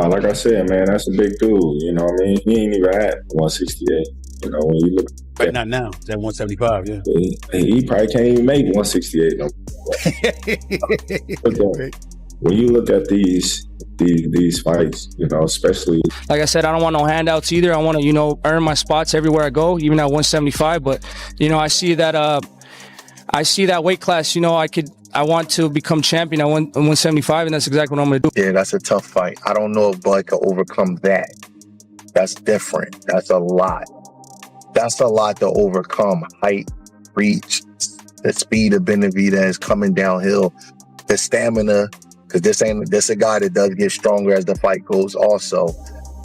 like I said, man, that's a big dude. You know what I mean? He ain't even at 168. You know, when you look Right, not now. It's at 175, yeah. he probably can't even make 168 no more. When you look at these fights, you know, especially, like I said, I don't want no handouts either. I want to, you know, earn my spots everywhere I go, even at 175. But, you know, I see that weight class, you know, I want to become champion at 175, and that's exactly what I'm going to do. Yeah, that's a tough fight. I don't know if Bud can overcome that. That's different. That's a lot. That's a lot to overcome. Height, reach, the speed of Benavidez coming downhill, the stamina, because this a guy that does get stronger as the fight goes also.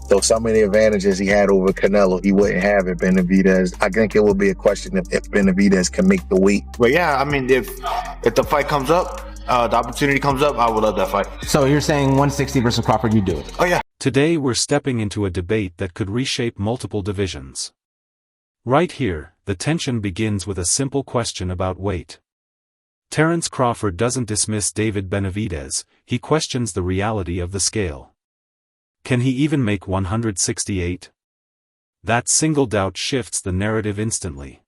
So some of the advantages he had over Canelo, he wouldn't have at Benavidez. I think it will be a question if Benavidez can make the weight. But yeah, I mean, if the fight comes up, the opportunity comes up, I would love that fight. So you're saying 160 versus Crawford, you do it? Oh yeah. Today we're stepping into a debate that could reshape multiple divisions. Right here, the tension begins with a simple question about weight. Terence Crawford doesn't dismiss David Benavidez, he questions the reality of the scale. Can he even make 168? That single doubt shifts the narrative instantly.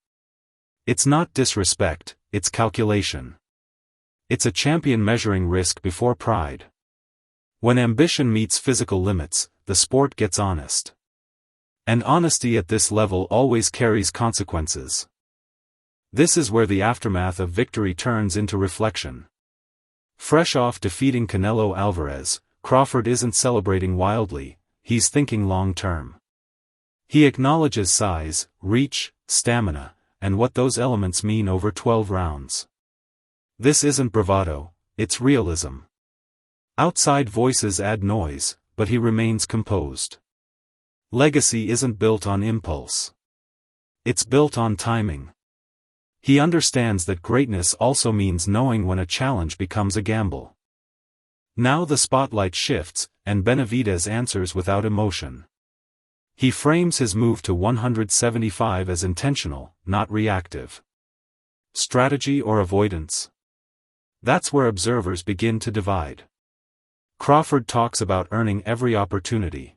It's not disrespect, it's calculation. It's a champion measuring risk before pride. When ambition meets physical limits, the sport gets honest. And honesty at this level always carries consequences. This is where the aftermath of victory turns into reflection. Fresh off defeating Canelo Alvarez, Crawford isn't celebrating wildly, he's thinking long-term. He acknowledges size, reach, stamina, and what those elements mean over 12 rounds. This isn't bravado, it's realism. Outside voices add noise, but he remains composed. Legacy isn't built on impulse. It's built on timing. He understands that greatness also means knowing when a challenge becomes a gamble. Now the spotlight shifts, and Benavidez answers without emotion. He frames his move to 175 as intentional, not reactive. Strategy or avoidance? That's where observers begin to divide. Crawford talks about earning every opportunity.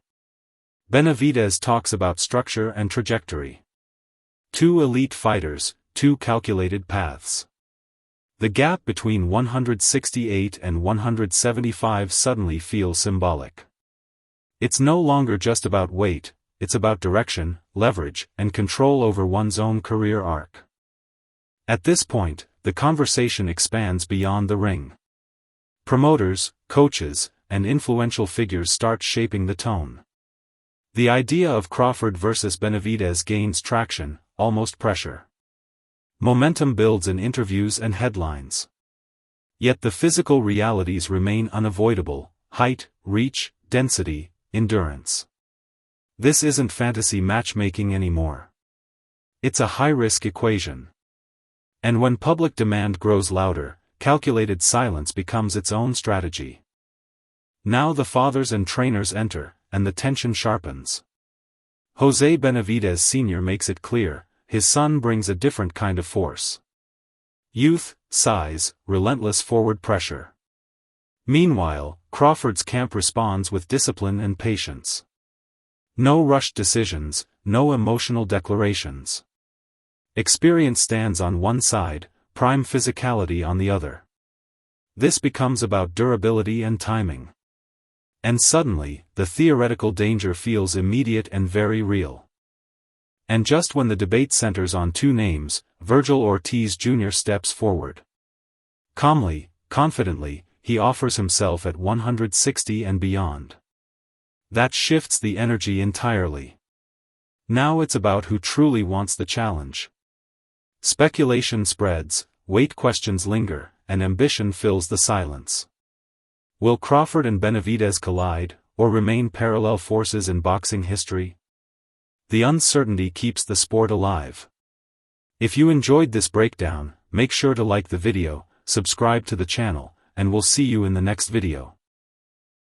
Benavidez talks about structure and trajectory. Two elite fighters, two calculated paths. The gap between 168 and 175 suddenly feels symbolic. It's no longer just about weight, it's about direction, leverage, and control over one's own career arc. At this point, the conversation expands beyond the ring. Promoters, coaches, and influential figures start shaping the tone. The idea of Crawford versus Benavidez gains traction, almost pressure. Momentum builds in interviews and headlines. Yet the physical realities remain unavoidable: height, reach, density, endurance. This isn't fantasy matchmaking anymore. It's a high-risk equation. And when public demand grows louder, calculated silence becomes its own strategy. Now the fathers and trainers enter, and the tension sharpens. Jose Benavidez Sr. makes it clear, his son brings a different kind of force. Youth, size, relentless forward pressure. Meanwhile, Crawford's camp responds with discipline and patience. No rushed decisions, no emotional declarations. Experience stands on one side, prime physicality on the other. This becomes about durability and timing. And suddenly, the theoretical danger feels immediate and very real. And just when the debate centers on two names, Virgil Ortiz Jr. steps forward. Calmly, confidently, he offers himself at 160 and beyond. That shifts the energy entirely. Now it's about who truly wants the challenge. Speculation spreads, weight questions linger, and ambition fills the silence. Will Crawford and Benavidez collide, or remain parallel forces in boxing history? The uncertainty keeps the sport alive. If you enjoyed this breakdown, make sure to like the video, subscribe to the channel, and we'll see you in the next video.